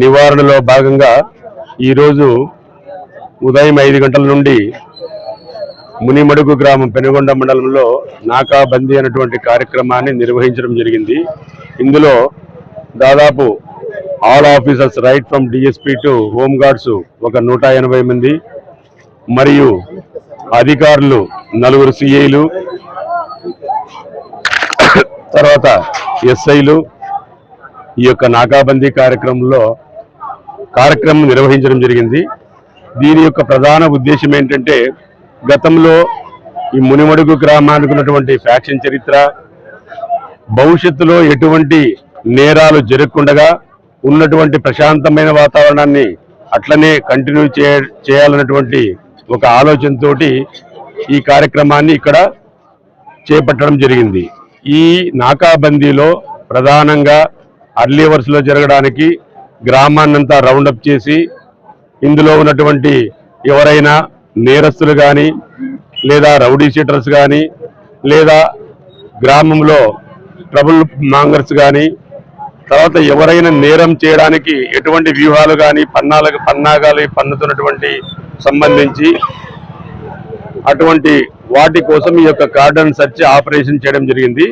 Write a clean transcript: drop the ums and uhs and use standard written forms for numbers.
నివారణలో భాగంగా ఈరోజు ఉదయం 5 గంటల నుండి మునిమడుగు గ్రామం పెనుగొండ మండలంలో నాకాబందీ అనేటువంటి కార్యక్రమాన్ని నిర్వహించడం జరిగింది. ఇందులో దాదాపు all officers right from DSP to home guards ఒక 180 మంది మరియు అధికారులు 4 సిఐలు, తర్వాత ఎస్ఐలు ఈ యొక్క నాకాబందీ కార్యక్రమం నిర్వహించడం జరిగింది. దీని యొక్క ప్రధాన ఉద్దేశం ఏంటంటే గతంలో ఈ మునిమడుగు గ్రామానికి ఉన్నటువంటి ఫ్యాక్షన్ చరిత్ర, భవిష్యత్తులో ఎటువంటి నేరాలు జరగకుండా ఉన్నటువంటి ప్రశాంతమైన వాతావరణాన్ని అట్లనే కంటిన్యూ చేయాలన్నటువంటి ఒక ఆలోచనతో ఈ కార్యక్రమాన్ని ఇక్కడ చేపట్టడం జరిగింది. ఈ నాకాబందీలో ప్రధానంగా అర్లీ అవర్స్లో జరగడానికి గ్రామాన్నంతా రౌండప్ చేసి ఇందులో ఉన్నటువంటి ఎవరైనా నేరస్తులు కానీ లేదా రౌడీ షీటర్స్ కానీ లేదా గ్రామంలో ట్రబుల్ మాంగర్స్ కానీ తర్వాత ఎవరైనా నేరం చేయడానికి ఎటువంటి వ్యూహాలు కానీ పన్నాగాలు పన్నుతున్నటువంటి సంబంధించి అటువంటి వాటి కోసం ఈ యొక్క కార్డన్ సెర్చ్ ఆపరేషన్ చేయడం జరిగింది.